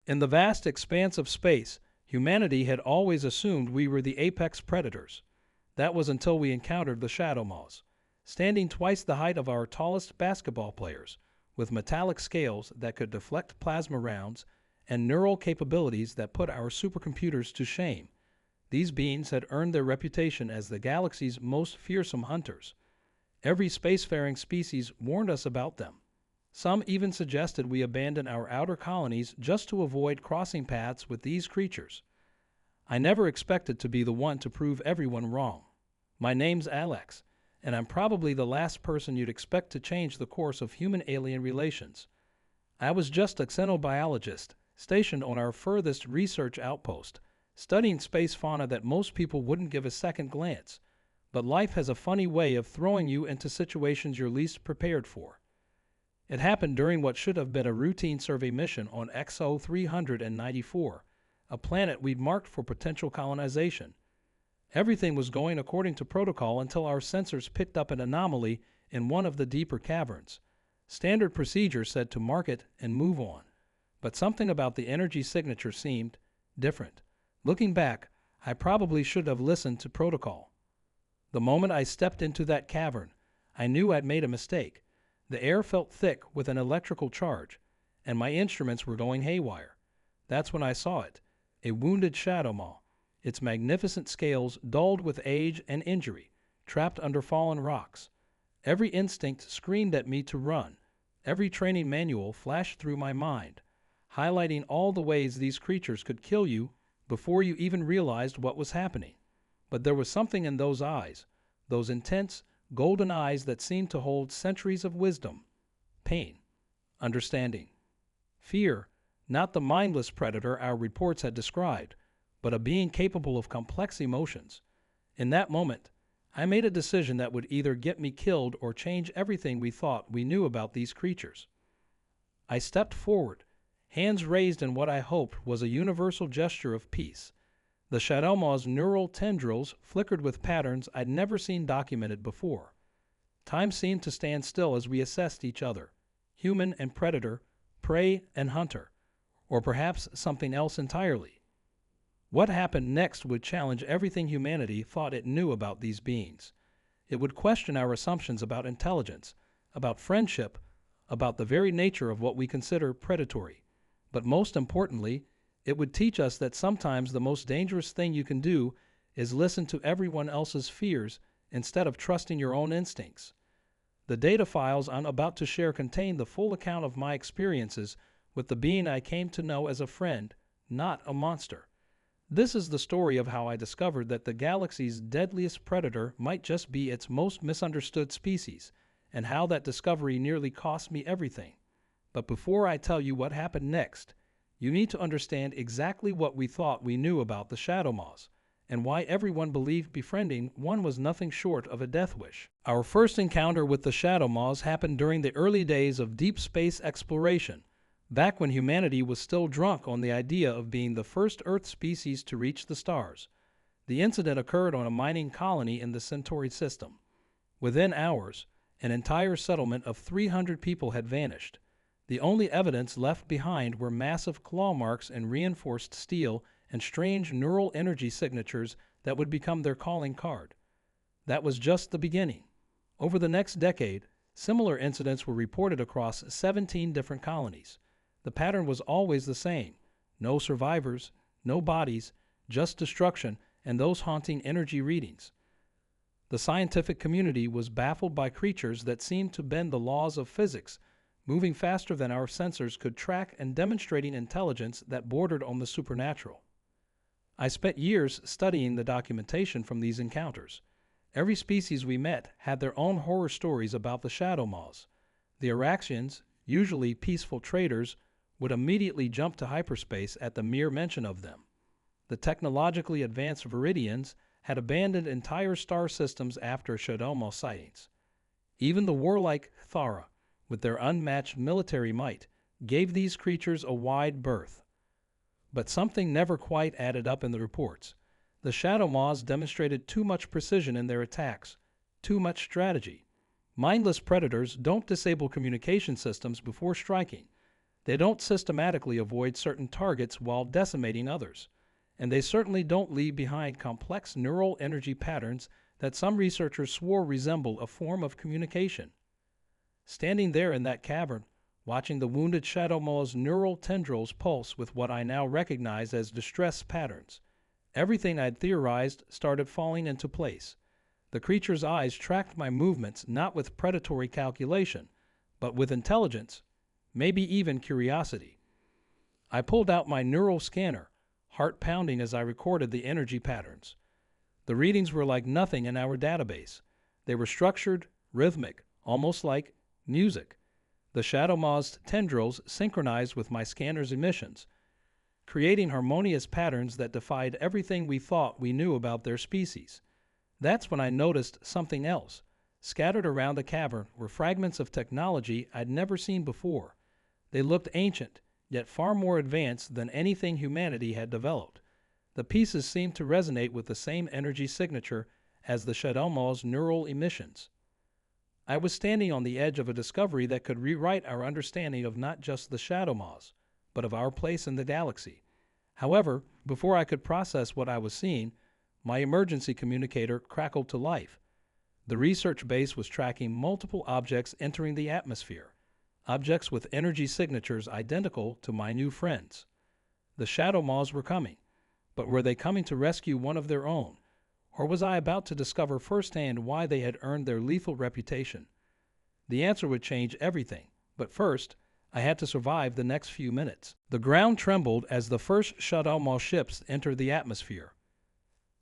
In the vast expanse of space, humanity had always assumed we were the apex predators. That was until we encountered the shadow moths, standing twice the height of our tallest basketball players, with metallic scales that could deflect plasma rounds and neural capabilities that put our supercomputers to shame. These beings had earned their reputation as the galaxy's most fearsome hunters. Every spacefaring species warned us about them. Some even suggested we abandon our outer colonies just to avoid crossing paths with these creatures. I never expected to be the one to prove everyone wrong. My name's Alex, and I'm probably the last person you'd expect to change the course of human-alien relations. I was just a xenobiologist, stationed on our furthest research outpost, studying space fauna that most people wouldn't give a second glance. But life has a funny way of throwing you into situations you're least prepared for. It happened during what should have been a routine survey mission on XO 394, a planet we'd marked for potential colonization. Everything was going according to protocol until our sensors picked up an anomaly in one of the deeper caverns. Standard procedure said to mark it and move on, but something about the energy signature seemed different. Looking back, I probably should have listened to protocol. The moment I stepped into that cavern, I knew I'd made a mistake. The air felt thick with an electrical charge, and my instruments were going haywire. That's when I saw it, a wounded shadow maw, its magnificent scales dulled with age and injury, trapped under fallen rocks. Every instinct screamed at me to run. Every training manual flashed through my mind, highlighting all the ways these creatures could kill you before you even realized what was happening. But there was something in those eyes, those intense, golden eyes that seemed to hold centuries of wisdom, pain, understanding, fear, not the mindless predator our reports had described, but a being capable of complex emotions. In that moment, I made a decision that would either get me killed or change everything we thought we knew about these creatures. I stepped forward, hands raised in what I hoped was a universal gesture of peace. The shadow maw's neural tendrils flickered with patterns I'd never seen documented before. Time seemed to stand still as we assessed each other, human and predator, prey and hunter, or perhaps something else entirely. What happened next would challenge everything humanity thought it knew about these beings. It would question our assumptions about intelligence, about friendship, about the very nature of what we consider predatory. But most importantly, it would teach us that sometimes the most dangerous thing you can do is listen to everyone else's fears instead of trusting your own instincts. The data files I'm about to share contain the full account of my experiences with the being I came to know as a friend, not a monster. This is the story of how I discovered that the galaxy's deadliest predator might just be its most misunderstood species, and how that discovery nearly cost me everything. But before I tell you what happened next, you need to understand exactly what we thought we knew about the shadow moths, and why everyone believed befriending one was nothing short of a death wish. Our first encounter with the shadow moths happened during the early days of deep space exploration, back when humanity was still drunk on the idea of being the first Earth species to reach the stars. The incident occurred on a mining colony in the Centauri system. Within hours, an entire settlement of 300 people had vanished. The only evidence left behind were massive claw marks in reinforced steel and strange neural energy signatures that would become their calling card. That was just the beginning. Over the next decade, similar incidents were reported across 17 different colonies. The pattern was always the same: no survivors, no bodies, just destruction and those haunting energy readings. The scientific community was baffled by creatures that seemed to bend the laws of physics, moving faster than our sensors could track and demonstrating intelligence that bordered on the supernatural. I spent years studying the documentation from these encounters. Every species we met had their own horror stories about the shadow moths. The Araxians, usually peaceful traders, would immediately jump to hyperspace at the mere mention of them. The technologically advanced Viridians had abandoned entire star systems after shadow moth sightings. Even the warlike Thara, with their unmatched military might, gave these creatures a wide berth. But something never quite added up in the reports. The shadow moths demonstrated too much precision in their attacks, too much strategy. Mindless predators don't disable communication systems before striking. They don't systematically avoid certain targets while decimating others. And they certainly don't leave behind complex neural energy patterns that some researchers swore resemble a form of communication. Standing there in that cavern, watching the wounded shadow maw's neural tendrils pulse with what I now recognize as distress patterns, everything I'd theorized started falling into place. The creature's eyes tracked my movements not with predatory calculation, but with intelligence, maybe even curiosity. I pulled out my neural scanner, heart pounding as I recorded the energy patterns. The readings were like nothing in our database. They were structured, rhythmic, almost like music. The shadow maw's tendrils synchronized with my scanner's emissions, creating harmonious patterns that defied everything we thought we knew about their species. That's when I noticed something else. Scattered around the cavern were fragments of technology I'd never seen before. They looked ancient, yet far more advanced than anything humanity had developed. The pieces seemed to resonate with the same energy signature as the shadow maw's neural emissions. I was standing on the edge of a discovery that could rewrite our understanding of not just the shadow maws, but of our place in the galaxy. However, before I could process what I was seeing, my emergency communicator crackled to life. The research base was tracking multiple objects entering the atmosphere, objects with energy signatures identical to my new friends. The shadow maws were coming, but were they coming to rescue one of their own? Or was I about to discover firsthand why they had earned their lethal reputation? The answer would change everything, but first, I had to survive the next few minutes. The ground trembled as the first shadow maw ships entered the atmosphere.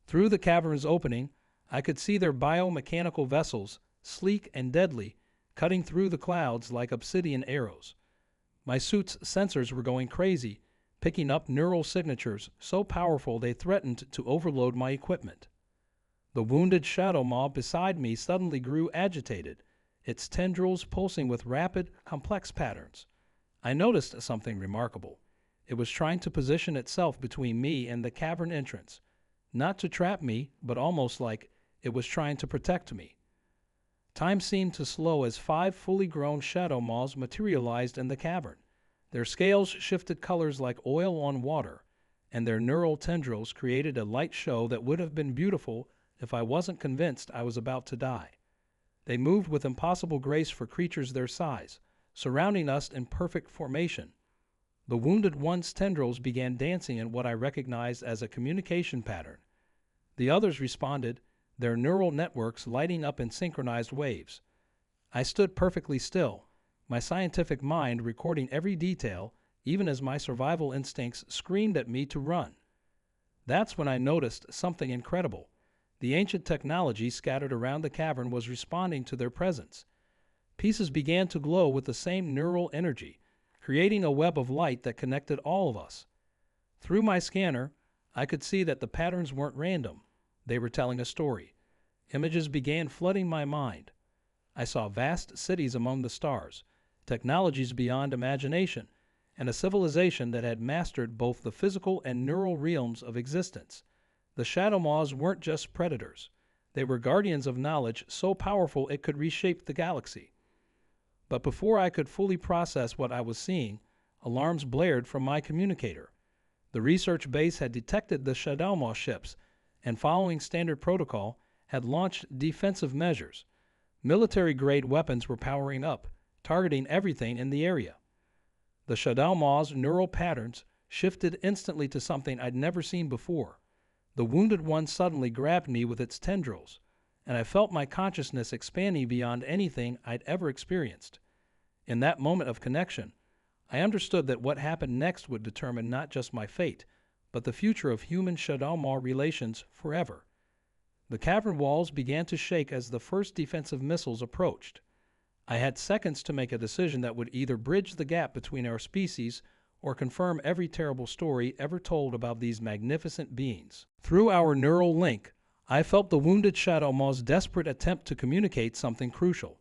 Through the cavern's opening, I could see their biomechanical vessels, sleek and deadly, cutting through the clouds like obsidian arrows. My suit's sensors were going crazy, picking up neural signatures so powerful they threatened to overload my equipment. The wounded shadow maw beside me suddenly grew agitated, its tendrils pulsing with rapid, complex patterns. I noticed something remarkable. It was trying to position itself between me and the cavern entrance, not to trap me, but almost like it was trying to protect me. Time seemed to slow as 5 fully grown shadow maws materialized in the cavern. Their scales shifted colors like oil on water, and their neural tendrils created a light show that would have been beautiful if I wasn't convinced I was about to die. They moved with impossible grace for creatures their size, surrounding us in perfect formation. The wounded one's tendrils began dancing in what I recognized as a communication pattern. The others responded, their neural networks lighting up in synchronized waves. I stood perfectly still, my scientific mind recording every detail, even as my survival instincts screamed at me to run. That's when I noticed something incredible. The ancient technology scattered around the cavern was responding to their presence. Pieces began to glow with the same neural energy, creating a web of light that connected all of us. Through my scanner, I could see that the patterns weren't random. They were telling a story. Images began flooding my mind. I saw vast cities among the stars, technologies beyond imagination, and a civilization that had mastered both the physical and neural realms of existence. The shadow maws weren't just predators. They were guardians of knowledge so powerful it could reshape the galaxy. But before I could fully process what I was seeing, alarms blared from my communicator. The research base had detected the shadow maw ships, and following standard protocol, had launched defensive measures. Military-grade weapons were powering up, targeting everything in the area. The shadow maw's neural patterns shifted instantly to something I'd never seen before. The wounded one suddenly grabbed me with its tendrils, and I felt my consciousness expanding beyond anything I'd ever experienced. In that moment of connection, I understood that what happened next would determine not just my fate, but the future of human shadow maw relations forever. The cavern walls began to shake as the first defensive missiles approached. I had seconds to make a decision that would either bridge the gap between our species or confirm every terrible story ever told about these magnificent beings. Through our neural link, I felt the wounded shadow maw's desperate attempt to communicate something crucial.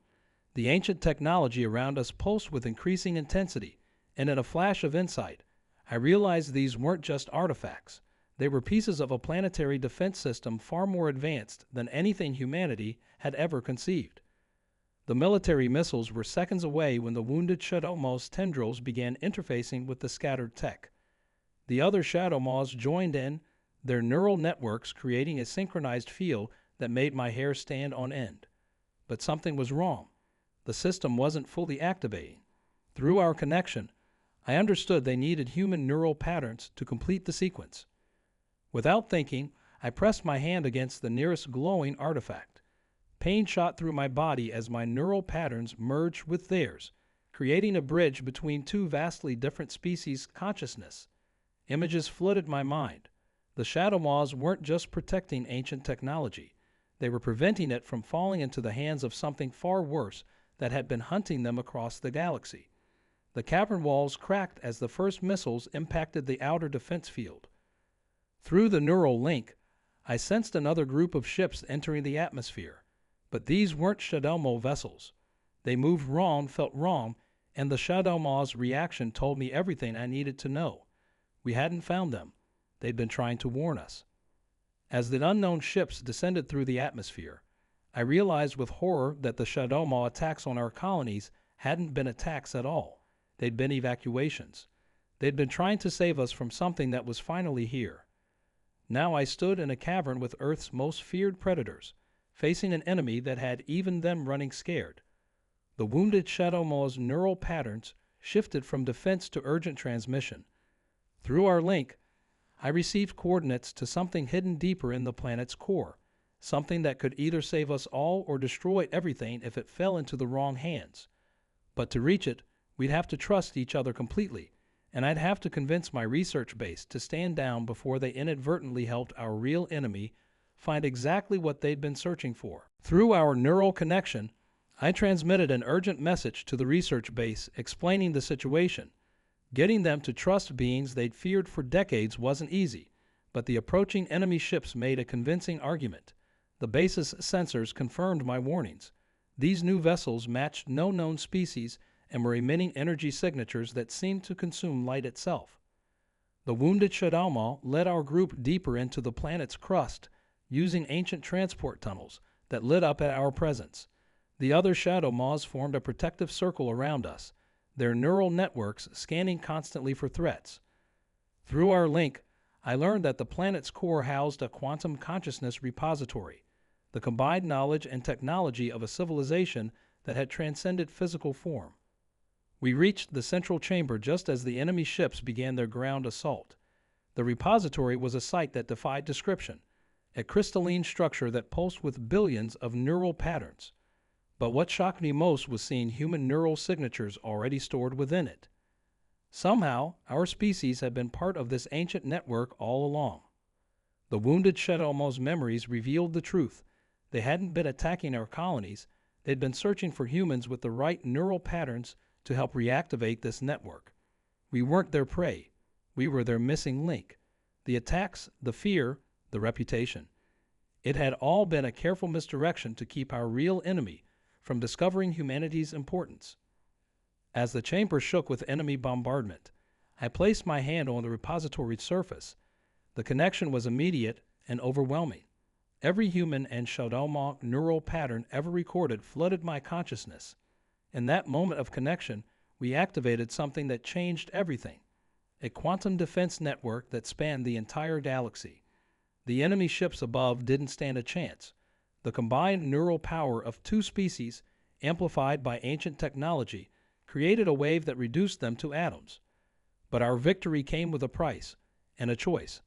The ancient technology around us pulsed with increasing intensity, and in a flash of insight, I realized these weren't just artifacts. They were pieces of a planetary defense system far more advanced than anything humanity had ever conceived. The military missiles were seconds away when the wounded Shadow Maw's tendrils began interfacing with the scattered tech. The other Shadow Maws joined in, their neural networks creating a synchronized field that made my hair stand on end. But something was wrong. The system wasn't fully activating. Through our connection, I understood they needed human neural patterns to complete the sequence. Without thinking, I pressed my hand against the nearest glowing artifact. Pain shot through my body as my neural patterns merged with theirs, creating a bridge between two vastly different species' consciousness. Images flooded my mind. The Shadow Maws weren't just protecting ancient technology. They were preventing it from falling into the hands of something far worse that had been hunting them across the galaxy. The cavern walls cracked as the first missiles impacted the outer defense field. Through the neural link, I sensed another group of ships entering the atmosphere. But these weren't Shadow Maw vessels. They moved wrong, felt wrong, and the Shadow Maw's reaction told me everything I needed to know. We hadn't found them. They'd been trying to warn us. As the unknown ships descended through the atmosphere, I realized with horror that the Shadow Maw attacks on our colonies hadn't been attacks at all. They'd been evacuations. They'd been trying to save us from something that was finally here. Now I stood in a cavern with Earth's most feared predators, facing an enemy that had even them running scared. The wounded Shadow Maw's neural patterns shifted from defense to urgent transmission. Through our link, I received coordinates to something hidden deeper in the planet's core, something that could either save us all or destroy everything if it fell into the wrong hands. But to reach it, we'd have to trust each other completely, and I'd have to convince my research base to stand down before they inadvertently helped our real enemy find exactly what they'd been searching for. Through our neural connection, I transmitted an urgent message to the research base explaining the situation. Getting them to trust beings they'd feared for decades wasn't easy, but the approaching enemy ships made a convincing argument. The base's sensors confirmed my warnings. These new vessels matched no known species and were emitting energy signatures that seemed to consume light itself. The wounded Shadow Maw led our group deeper into the planet's crust, using ancient transport tunnels that lit up at our presence. The other Shadow Maws formed a protective circle around us, their neural networks scanning constantly for threats. Through our link, I learned that the planet's core housed a quantum consciousness repository, the combined knowledge and technology of a civilization that had transcended physical form. We reached the central chamber just as the enemy ships began their ground assault. The repository was a sight that defied description, a crystalline structure that pulsed with billions of neural patterns. But what shocked me most was seeing human neural signatures already stored within it. Somehow, our species had been part of this ancient network all along. The wounded Shadow Maw's memories revealed the truth. They hadn't been attacking our colonies. They'd been searching for humans with the right neural patterns to help reactivate this network. We weren't their prey. We were their missing link. The attacks, the fear, the reputation. It had all been a careful misdirection to keep our real enemy from discovering humanity's importance. As the chamber shook with enemy bombardment, I placed my hand on the repository's surface. The connection was immediate and overwhelming. Every human and Shadow Maw neural pattern ever recorded flooded my consciousness. In that moment of connection, we activated something that changed everything. A quantum defense network that spanned the entire galaxy. The enemy ships above didn't stand a chance. The combined neural power of two species, amplified by ancient technology, created a wave that reduced them to atoms. But our victory came with a price and a choice.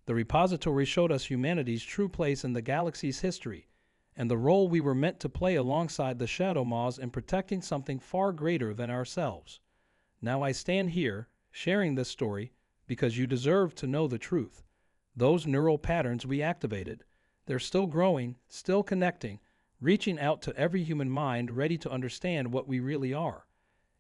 The repository showed us humanity's true place in the galaxy's history, and the role we were meant to play alongside the Shadow Maws in protecting something far greater than ourselves. Now I stand here, sharing this story, because you deserve to know the truth. Those neural patterns we activated, they're still growing, still connecting, reaching out to every human mind ready to understand what we really are.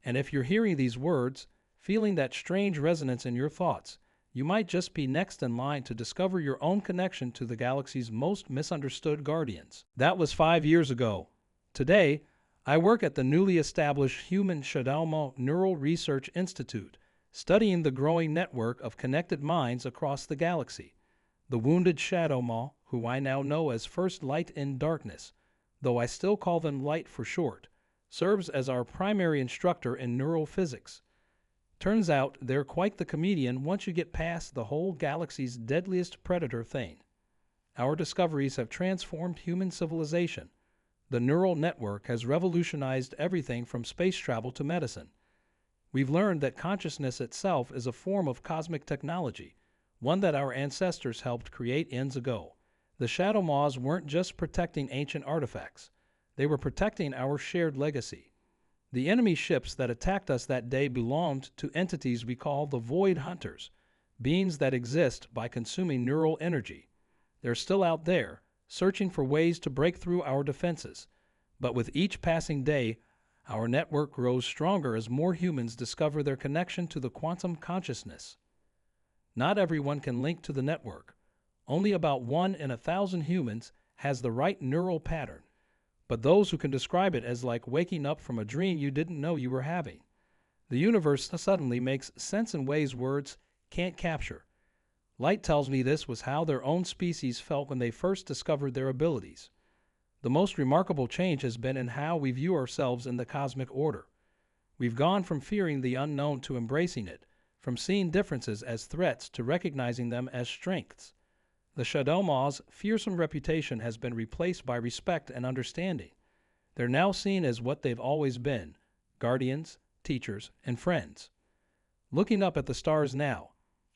And if you're hearing these words, feeling that strange resonance in your thoughts, you might just be next in line to discover your own connection to the galaxy's most misunderstood guardians. That was 5 years ago. Today, I work at the newly established Human Shadow Maw Neural Research Institute, studying the growing network of connected minds across the galaxy. The wounded Shadow Maw, who I now know as First Light in Darkness, though I still call them Light for short, serves as our primary instructor in neural physics. Turns out they're quite the comedian once you get past the whole galaxy's deadliest predator thing. Our discoveries have transformed human civilization. The neural network has revolutionized everything from space travel to medicine. We've learned that consciousness itself is a form of cosmic technology, one that our ancestors helped create eons ago. The Shadow Maws weren't just protecting ancient artifacts. They were protecting our shared legacy. The enemy ships that attacked us that day belonged to entities we call the Void Hunters, beings that exist by consuming neural energy. They're still out there, searching for ways to break through our defenses. But with each passing day, our network grows stronger as more humans discover their connection to the quantum consciousness. Not everyone can link to the network. Only about 1 in 1,000 humans has the right neural pattern. But those who can describe it as like waking up from a dream you didn't know you were having. The universe suddenly makes sense in ways words can't capture. Light tells me this was how their own species felt when they first discovered their abilities. The most remarkable change has been in how we view ourselves in the cosmic order. We've gone from fearing the unknown to embracing it, from seeing differences as threats to recognizing them as strengths. The Shadow Maws' fearsome reputation has been replaced by respect and understanding. They're now seen as what they've always been: guardians, teachers, and friends. Looking up at the stars now,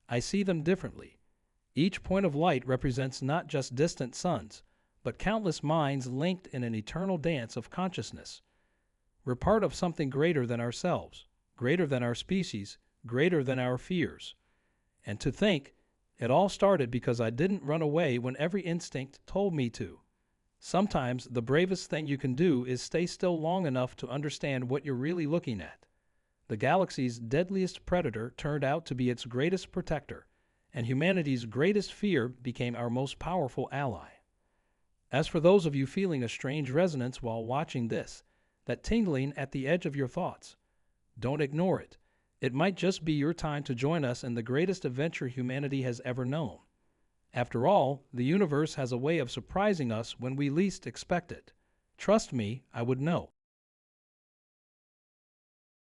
I see them differently. Each point of light represents not just distant suns, but countless minds linked in an eternal dance of consciousness. We're part of something greater than ourselves, greater than our species, greater than our fears. And to think, it all started because I didn't run away when every instinct told me to. Sometimes the bravest thing you can do is stay still long enough to understand what you're really looking at. The galaxy's deadliest predator turned out to be its greatest protector, and humanity's greatest fear became our most powerful ally. As for those of you feeling a strange resonance while watching this, that tingling at the edge of your thoughts, don't ignore it. It might just be your time to join us in the greatest adventure humanity has ever known. After all, the universe has a way of surprising us when we least expect it. Trust me, I would know.